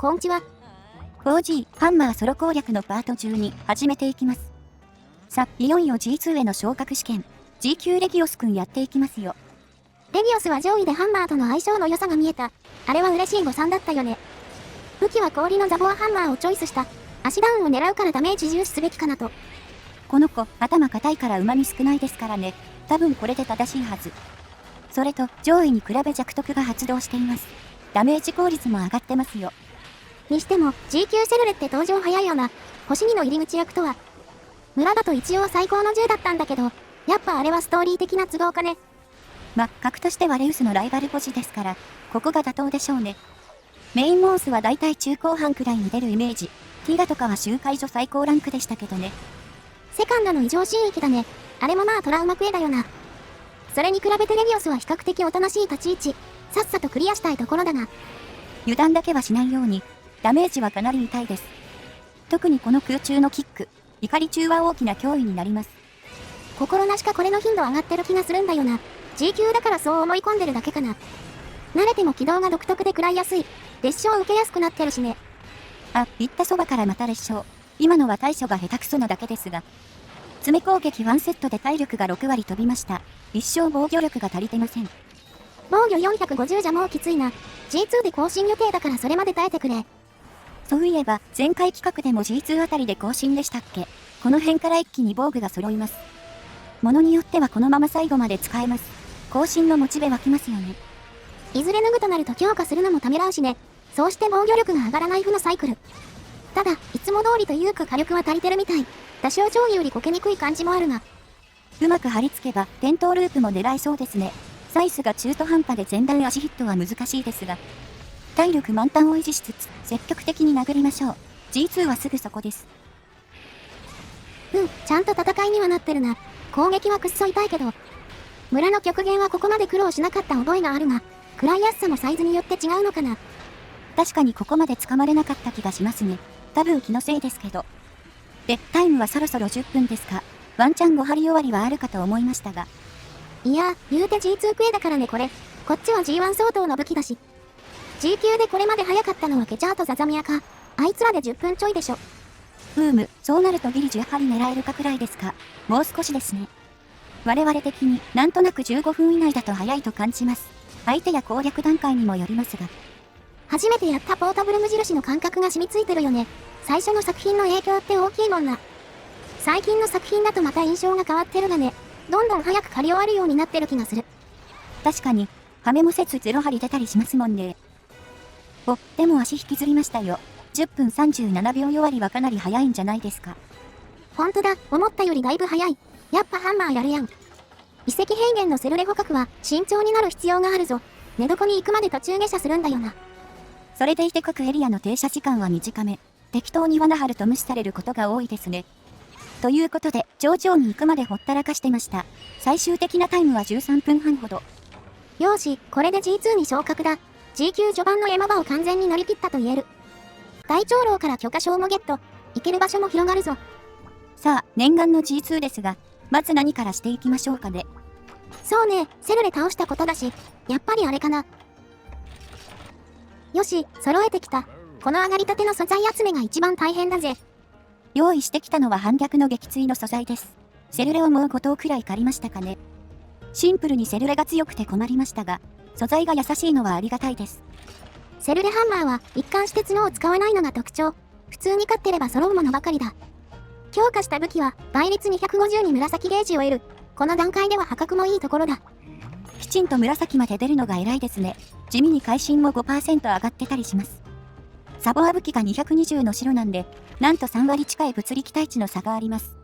こんにちは。4G ハンマーソロ攻略のパート12始めていきます。さあ、いよいよ G2 への昇格試験、G 級レギオスくんやっていきますよ。レギオスは上位でハンマーとの相性の良さが見えた。あれは嬉しい誤算だったよね。武器は氷のザボアハンマーをチョイスした。足ダウンを狙うからダメージ重視すべきかなと。この子、頭硬いから旨味少ないですからね。多分これで正しいはず。それと、上位に比べ弱特が発動しています。ダメージ効率も上がってますよ。にしても、G 級セルレって登場早いよな。星2の入り口役とは。村だと一応最高の10だったんだけど、やっぱあれはストーリー的な都合かね。格としてはレウスのライバルポジですから、ここが妥当でしょうね。メインモンスはだいたい中後半くらいに出るイメージ。ティガとかは周回所最高ランクでしたけどね。セカンドの異常進域だね。あれもまあトラウマクエだよな。それに比べてレギオスは比較的おとなしい立ち位置。さっさとクリアしたいところだが。油断だけはしないように、ダメージはかなり痛いです。特にこの空中のキック、怒り中は大きな脅威になります。心なしかこれの頻度上がってる気がするんだよな。G 級だからそう思い込んでるだけかな。慣れても軌道が独特で食らいやすい。列車を受けやすくなってるしね。あ、言ったそばからまた列車。今のは対処が下手くそなだけですが。詰め攻撃1セットで体力が6割飛びました。一生防御力が足りてません。防御450じゃもうきついな。G2 で更新予定だからそれまで耐えてくれ。そういえば、前回企画でも G2 あたりで更新でしたっけ？この辺から一気に防具が揃います。ものによってはこのまま最後まで使えます。更新のモチベ湧きますよね。いずれ脱ぐとなると強化するのもためらうしね。そうして防御力が上がらない負のサイクル。ただ、いつも通りというか火力は足りてるみたい。多少上位よりこけにくい感じもあるが。うまく貼り付けば、転倒ループも狙えそうですね。サイスが中途半端で前段足ヒットは難しいですが、体力満タンを維持しつつ、積極的に殴りましょう。G2 はすぐそこです。ちゃんと戦いにはなってるな。攻撃はくっそ痛いけど。村の極限はここまで苦労しなかった覚えがあるが、食らいやすさもサイズによって違うのかな。確かにここまで掴まれなかった気がしますね。多分気のせいですけど。で、タイムはそろそろ10分ですか。ワンチャン5針終わりはあるかと思いましたが。いや、言うて G2 クエだからねこれ。こっちは G1 相当の武器だし。G 級でこれまで早かったのはケチャーとザザミヤか。あいつらで10分ちょいでしょ。そうなるとギリ10針狙えるかくらいですか。もう少しですね。我々的になんとなく15分以内だと早いと感じます。相手や攻略段階にもよりますが。初めてやったポータブル無印の感覚が染みついてるよね。最初の作品の影響って大きいもんな。最近の作品だとまた印象が変わってるがね。どんどん早く狩り終わるようになってる気がする。確かに、ハメもせず0針出たりしますもんね。でも足引きずりましたよ。10分37秒弱りはかなり早いんじゃないですか。ほんとだ、思ったよりだいぶ早い。やっぱハンマーやるやん。遺跡平原のセルレ捕獲は慎重になる必要があるぞ。寝床に行くまで途中下車するんだよな。それでいて各エリアの停車時間は短め。適当に罠張ると無視されることが多いですね。ということで、頂上に行くまでほったらかしてました。最終的なタイムは13分半ほど。よーし、これで G2 に昇格だ。G 級序盤の山場を完全に乗り切ったと言える。大長老から許可証もゲット。行ける場所も広がるぞ。さあ、念願の G2 ですが、まず何からしていきましょうかね。そうね、セルレ倒したことだし、やっぱりあれかな。よし、揃えてきた。この上がりたての素材集めが一番大変だぜ。用意してきたのは反逆の撃墜の素材です。セルレをもう5頭くらい借りましたかね。シンプルにセルレが強くて困りましたが、素材が優しいのはありがたいです。セルレハンマーは一貫して角を使わないのが特徴。普通に勝ってれば揃うものばかりだ。強化した武器は倍率250に紫ゲージを得る。この段階では破格もいいところだ。きちんと紫まで出るのが偉いですね。地味に会心も 5% 上がってたりします。サボア武器が220の白なんで、なんと3割近い物理期待値の差があります。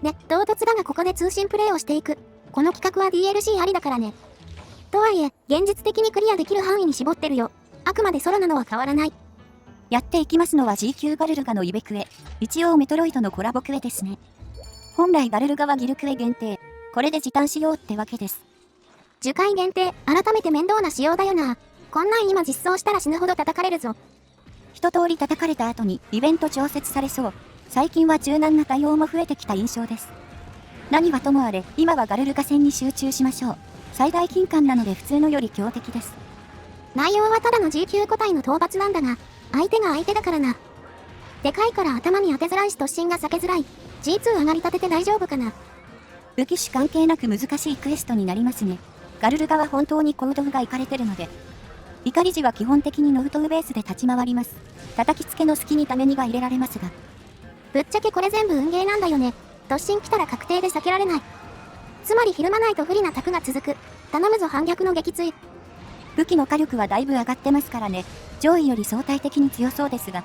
ね、唐突だがここで通信プレイをしていく。この企画は DLC ありだからね。とはいえ、現実的にクリアできる範囲に絞ってるよ。あくまでソロなのは変わらない。やっていきますのは G 級ガルルガのイベクエ。一応メトロイドのコラボクエですね。本来ガルルガはギルクエ限定。これで時短しようってわけです。樹海限定、改めて面倒な仕様だよな。こんなん今実装したら死ぬほど叩かれるぞ。一通り叩かれた後にイベント調節されそう。最近は柔軟な対応も増えてきた印象です。何はともあれ、今はガルルガ戦に集中しましょう。最大金冠なので普通のより強敵です。内容はただの G 級個体の討伐なんだが、相手が相手だからな。でかいから頭に当てづらいし突進が避けづらい。G2 上がり立てて大丈夫かな。武器種関係なく難しいクエストになりますね。ガルルガは本当に行動がいかれてるので。怒り時は基本的にノウトウベースで立ち回ります。叩きつけの隙にためにが入れられますが。ぶっちゃけこれ全部運ゲーなんだよね。突進来たら確定で避けられない。つまりひるまないと不利な卓が続く。頼むぞ反逆の撃墜。武器の火力はだいぶ上がってますからね。上位より相対的に強そうですが。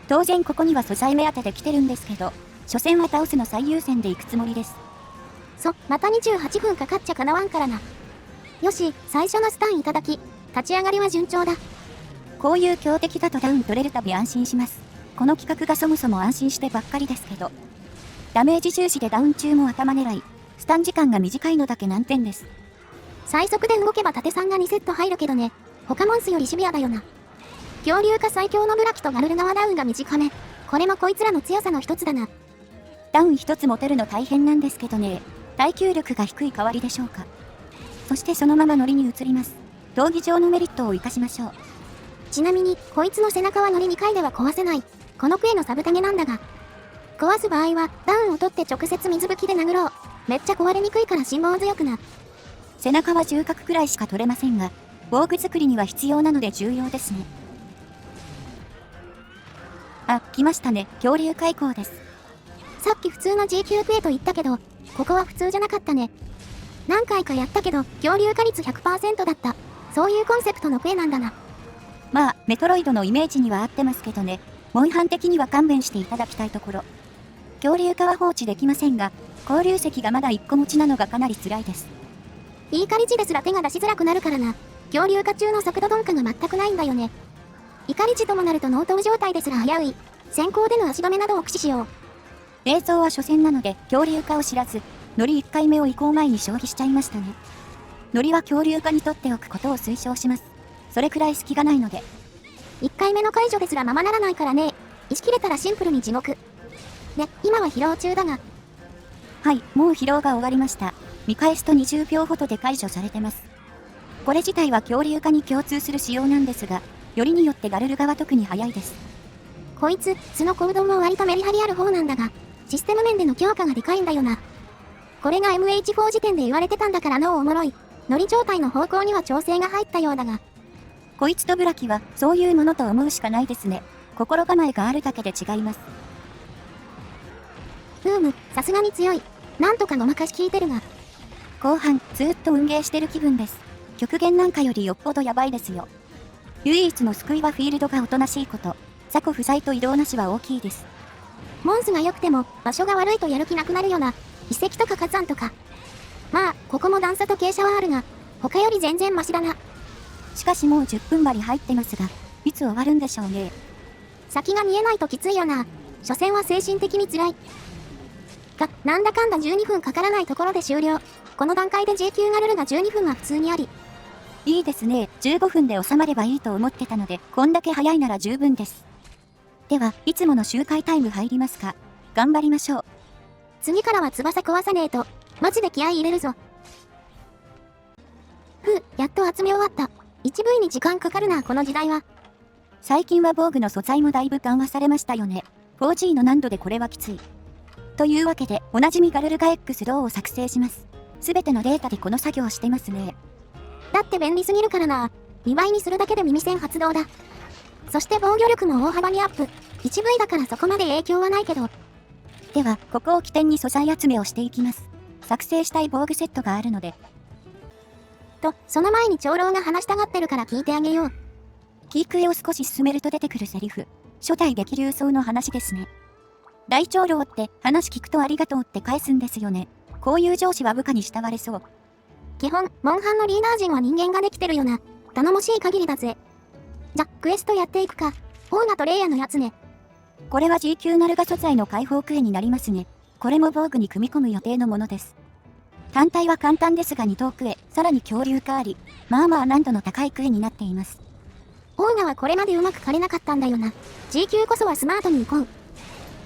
当然ここには素材目当てで来てるんですけど、初戦は倒すの最優先で行くつもりです。また28分かかっちゃかなわんからな。よし、最初のスタンいただき、立ち上がりは順調だ。こういう強敵だとダウン取れるたび安心します。この企画がそもそも安心してばっかりですけど。ダメージ重視でダウン中も頭狙い、スタン時間が短いのだけ難点です。最速で動けば縦3が2セット入るけどね、他モンスよりシビアだよな。恐竜化最強のブラキとガルル側ダウンが短め。これもこいつらの強さの一つだな。ダウン一つ持てるの大変なんですけどね。耐久力が低い代わりでしょうか。そしてそのままノリに移ります。闘技場のメリットを生かしましょう。ちなみに、こいつの背中はノリ2回では壊せない。このクエのサブタゲなんだが。壊す場合は、ダウンを取って直接水吹きで殴ろう。めっちゃ壊れにくいから辛抱強くな。背中は重角くらいしか取れませんが、防具作りには必要なので重要ですね。あ、来ましたね。恐竜開口です。さっき普通の G 級クエと言ったけど、ここは普通じゃなかったね。何回かやったけど、恐竜化率 100% だった。そういうコンセプトのクエなんだな。まあ、メトロイドのイメージには合ってますけどね。モンハン的には勘弁していただきたいところ。恐竜化は放置できませんが、交流石がまだ1個持ちなのがかなり辛いです。いいカリ値ですら手が出しづらくなるからな。恐竜化中の速度鈍化が全くないんだよね。怒り値ともなると脳頭状態ですら危うい。先行での足止めなどを駆使しよう。映像は初戦なので恐竜化を知らず、ノリ1回目を移行前に消費しちゃいましたね。ノリは恐竜化に取っておくことを推奨します。それくらい隙がないので。1回目の解除ですらままならないからね。石切れたらシンプルに地獄。で、今は疲労中だが。はい、もう疲労が終わりました。見返すと20秒ほどで解除されてます。これ自体は恐竜化に共通する仕様なんですが、よりによってガルル化は特に早いです。こいつ、素の行動も割とメリハリある方なんだが、システム面での強化がでかいんだよな。これが MH4 時点で言われてたんだから脳おもろい。ノリ状態の方向には調整が入ったようだが。こいつとブラキはそういうものと思うしかないですね。心構えがあるだけで違います。さすがに強い。なんとかごまかし効いてるが。後半、ずーっと運ゲーしてる気分です。極限なんかよりよっぽどやばいですよ。唯一の救いはフィールドがおとなしいこと。雑魚不在と移動なしは大きいです。モンスが良くても、場所が悪いとやる気なくなるよな。遺跡とか火山とか。まあ、ここも段差と傾斜はあるが、他より全然マシだな。しかしもう10分張り入ってますが、いつ終わるんでしょうね。先が見えないときついよな。所詮は精神的に辛い。なんだかんだ12分かからないところで終了。この段階で J 級ガルルが12分は普通にあり。いいですね。15分で収まればいいと思ってたので、こんだけ早いなら十分です。では、いつもの周回タイム入りますか。頑張りましょう。次からは翼壊さねえと。マジで気合い入れるぞ。やっと集め終わった。1V に時間かかるな、この時代は。最近は防具の素材もだいぶ緩和されましたよね。4G の難度でこれはきつい。というわけで、おなじみガルルガ X ローを作成します。すべてのデータでこの作業してますね。だって便利すぎるからな。2倍にするだけで耳栓発動だ。そして防御力も大幅にアップ。1V だからそこまで影響はないけど。では、ここを起点に素材集めをしていきます。作成したい防具セットがあるので。その前に長老が話したがってるから聞いてあげよう。キークエを少し進めると出てくるセリフ。初代激流層の話ですね。大長老って話聞くとありがとうって返すんですよね。こういう上司は部下に慕われそう。基本、モンハンのリーダー陣は人間ができてるよな。頼もしい限りだぜ。じゃ、クエストやっていくか。オーナとレイヤのやつね。これは G 級ナルガ素材の解放クエになりますね。これも防具に組み込む予定のものです。単体は簡単ですが2等クエ、さらに恐竜化あり、まあまあ難度の高いクエになっています。オーナはこれまでうまく狩れなかったんだよな。G 級こそはスマートに行こう。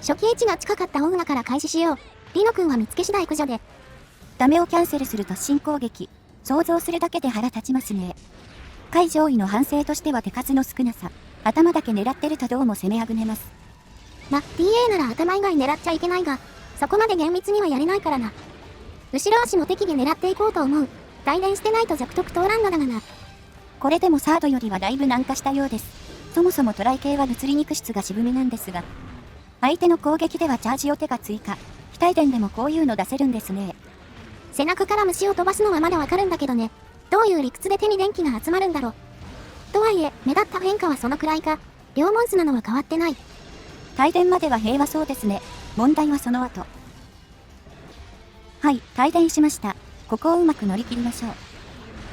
初期位置が近かったオーナから開始しよう。リノ君は見つけ次第駆除で。ダメをキャンセルすると新攻撃。想像するだけで腹立ちますね。下位上位の反省としては手数の少なさ。頭だけ狙ってるとどうも攻めあぐねます。TA なら頭以外狙っちゃいけないが、そこまで厳密にはやれないからな。後ろ足も適宜狙っていこうと思う。帯電してないと弱得通らんのだがな。これでもサードよりはだいぶ軟化したようです。そもそもトライ系は物理肉質が渋めなんですが、相手の攻撃ではチャージを手が追加。非帯電でもこういうの出せるんですね。背中から虫を飛ばすのはまだわかるんだけどね。どういう理屈で手に電気が集まるんだろう。とはいえ、目立った変化はそのくらいか。両モンスなのは変わってない。帯電までは平和そうですね。問題はその後。はい、帯電しました。ここをうまく乗り切りましょう。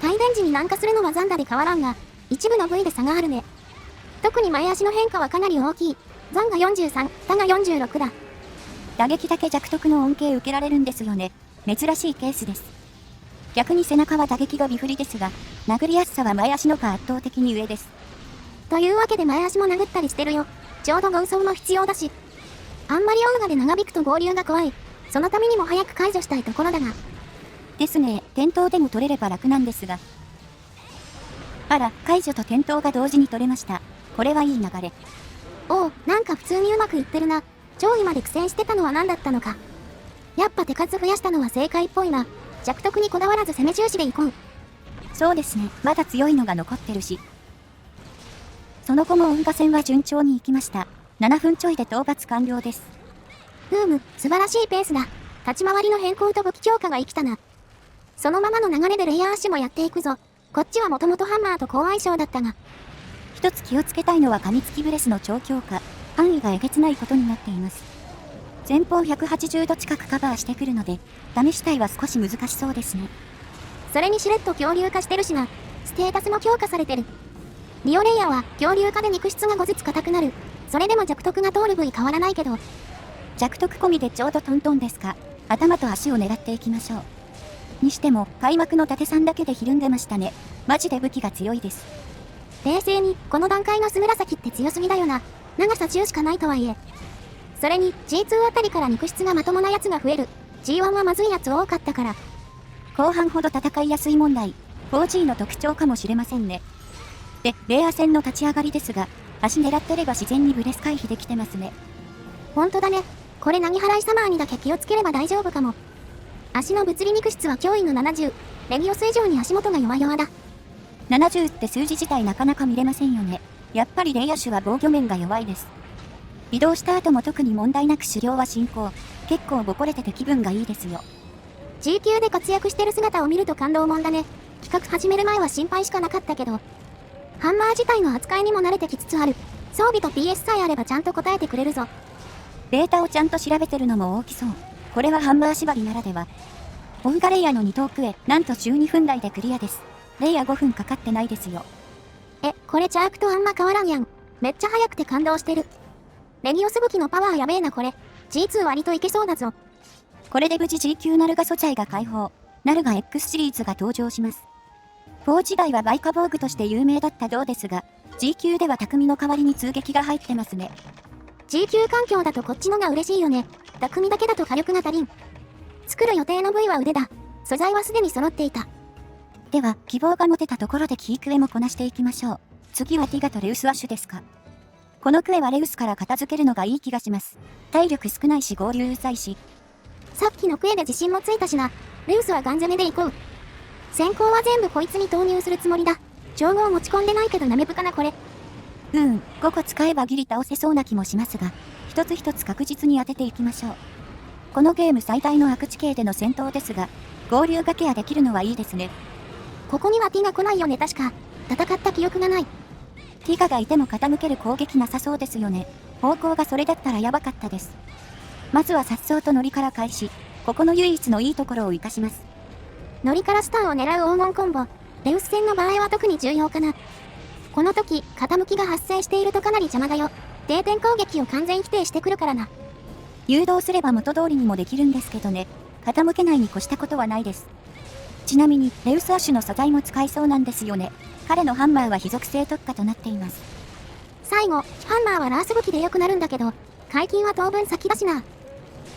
帯電時に軟化するのは残打で変わらんが、一部の部位で差があるね。特に前足の変化はかなり大きい。残が43、他が46だ。打撃だけ弱得の恩恵受けられるんですよね。珍しいケースです。逆に背中は打撃が微振りですが、殴りやすさは前足の方が圧倒的に上です。というわけで前足も殴ったりしてるよ。ちょうど合走も必要だし。あんまりオウガで長引くと合流が怖い。そのためにも早く解除したいところだが。ですね、転倒でも取れれば楽なんですが。あら、解除と転倒が同時に取れました。これはいい流れ。おお、なんか普通にうまくいってるな。上位まで苦戦してたのは何だったのか。やっぱ手数増やしたのは正解っぽいな。弱得にこだわらず攻め重視でいこう。そうですね、まだ強いのが残ってるし。その後もオウガ戦は順調にいきました。7分ちょいで討伐完了です。素晴らしいペースだ。立ち回りの変更と武器強化が生きたな。そのままの流れでレイヤーアッシュもやっていくぞ。こっちはもともとハンマーと好相性だったが。一つ気をつけたいのは噛みつきブレスの超強化。範囲がえげつないことになっています。前方180度近くカバーしてくるので、試したいは少し難しそうですね。それにしれっと恐竜化してるしな。ステータスも強化されてる。リオレイヤーは恐竜化で肉質が5ずつ硬くなる。それでも弱得が通る部位変わらないけど。弱得込みでちょうどトントンですか。頭と足を狙っていきましょう。にしても、開幕の盾さんだけでひるんでましたね。マジで武器が強いです。冷静に、この段階のス紫って強すぎだよな。長さ10しかないとはいえ。それに、G2 あたりから肉質がまともなやつが増える。G1 はまずいやつ多かったから。後半ほど戦いやすい問題。4G の特徴かもしれませんね。で、レア戦の立ち上がりですが、足狙ってれば自然にブレス回避できてますね。ほんとだね。これ何払いサマーにだけ気をつければ大丈夫かも。足の物理肉質は驚異の70。レギオス以上に足元が弱々だ。70って数字自体なかなか見れませんよね。やっぱりレイヤシュは防御面が弱いです。移動した後も特に問題なく狩猟は進行。結構ボコれてて気分がいいですよ。G 級で活躍してる姿を見ると感動もんだね。企画始める前は心配しかなかったけど。ハンマー自体の扱いにも慣れてきつつある。装備と PS さえあればちゃんと答えてくれるぞ。データをちゃんと調べてるのも大きそう。これはハンマー縛りならでは。オウガレイヤの2トークへ、なんと12分台でクリアです。レイヤ5分かかってないですよ。これチャークとあんま変わらんやん。めっちゃ速くて感動してる。レギオス武器のパワーやべえなこれ。G2 割といけそうだぞ。これで無事 G 級ナルガ素材が解放。ナルガ X シリーズが登場します。4時代はバイカ防具として有名だった銅ですが、G 級では匠の代わりに通撃が入ってますね。G 級環境だとこっちのが嬉しいよね。匠だけだと火力が足りん。作る予定の部位は腕だ。素材はすでに揃っていた。では、希望が持てたところでキークエもこなしていきましょう。次はティガとレウスアッシュですか。このクエはレウスから片付けるのがいい気がします。体力少ないし合流うざいし。さっきのクエで自信もついたしな。レウスはガン攻めでいこう。先行は全部こいつに投入するつもりだ。調合持ち込んでないけどなめぶかなこれ。5個使えばギリ倒せそうな気もしますが、一つ一つ確実に当てていきましょう。このゲーム最大の悪地形での戦闘ですが、合流がケアできるのはいいですね。ここにはティが来ないよね確か。戦った記憶がない。ティガがいても傾ける攻撃なさそうですよね。方向がそれだったらやばかったです。まずは颯爽とノリから開始。ここの唯一のいいところを活かします。ノリからスターを狙う黄金コンボ。レウス戦の場合は特に重要かな。この時、傾きが発生しているとかなり邪魔だよ。定点攻撃を完全否定してくるからな。誘導すれば元通りにもできるんですけどね。傾けないに越したことはないです。ちなみに、レウスアッシュの素材も使いそうなんですよね。彼のハンマーは非属性特化となっています。最後、ハンマーはラース武器で良くなるんだけど、解禁は当分先だしな。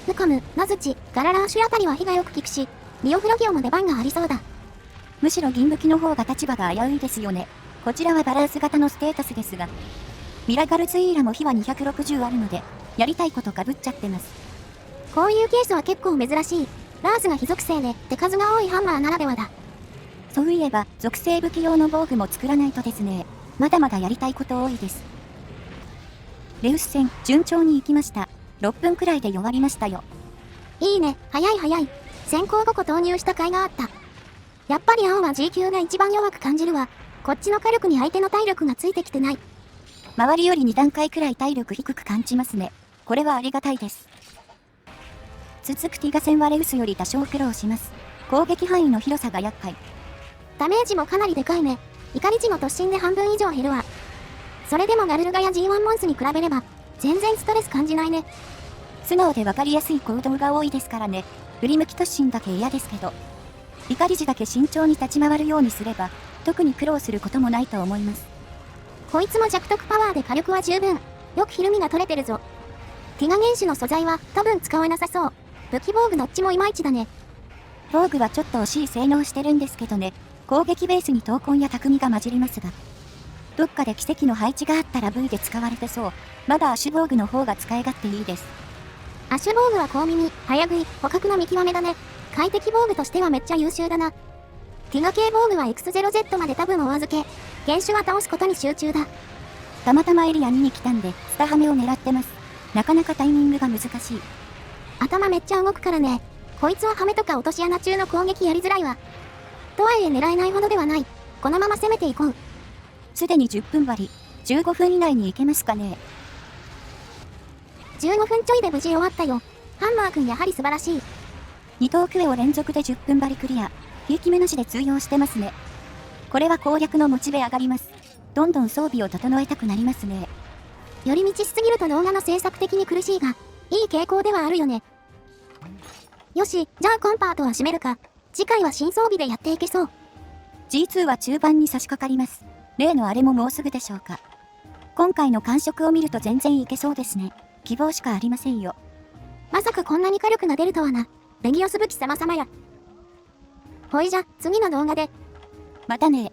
ムカム、ナズチ、ガララーシュあたりは火がよく効くし、リオフロギオも出番がありそうだ。むしろ銀武器の方が立場が危ういですよね。こちらはバランス型のステータスですが、ミラガルツイーラも火は260あるので、やりたいことかぶっちゃってます。こういうケースは結構珍しい。ラースが火属性で手数が多いハンマーならではだ。そういえば、属性武器用の防具も作らないとですね。まだまだやりたいこと多いです。レウス戦、順調に行きました。6分くらいで弱りましたよ。いいね、早い早い。先行5個投入した甲斐があった。やっぱり青は G 級が一番弱く感じるわ。こっちの火力に相手の体力がついてきてない。周りより2段階くらい体力低く感じますね。これはありがたいです。続くティガ戦はレウスより多少苦労します。攻撃範囲の広さが厄介。ダメージもかなりでかいね。怒り値の突進で半分以上減るわ。それでもガルルガや G1 モンスに比べれば、全然ストレス感じないね。素直で分かりやすい行動が多いですからね。振り向き突進だけ嫌ですけど。怒り値だけ慎重に立ち回るようにすれば、特に苦労することもないと思います。こいつも弱特パワーで火力は十分。よくひるみが取れてるぞ。ティガ原種の素材は多分使わなさそう。武器防具どっちもいまいちだね。防具はちょっと惜しい性能してるんですけどね。攻撃ベースに闘魂や匠が混じりますが。どっかで奇跡の配置があったら V で使われてそう。まだアッシュ防具の方が使い勝手いいです。アッシュ防具は高耳、早食い、捕獲の見極めだね。快適防具としてはめっちゃ優秀だな。ティガ系防具は X0Z まで多分お預け。原種は倒すことに集中だ。たまたまエリア2に来たんで、スタハメを狙ってます。なかなかタイミングが難しい。頭めっちゃ動くからね。こいつはハメとか落とし穴中の攻撃やりづらいわ。とはいえ狙えないほどではない。このまま攻めていこう。すでに10分割り、15分以内に行けますかね。15分ちょいで無事終わったよ。ハンマーくんやはり素晴らしい。2等クエを連続で10分割りクリア。ひいき目なしで通用してますね。これは攻略のモチベ上がります。どんどん装備を整えたくなりますね。寄り道しすぎると動画の制作的に苦しいが、いい傾向ではあるよね。よし、じゃあコンパートは締めるか。次回は新装備でやっていけそう。G2 は中盤に差し掛かります。例のあれももうすぐでしょうか。今回の感触を見ると全然いけそうですね。希望しかありませんよ。まさかこんなに火力が出るとはな。レギオス武器様々や。ほいじゃ、次の動画で。またね。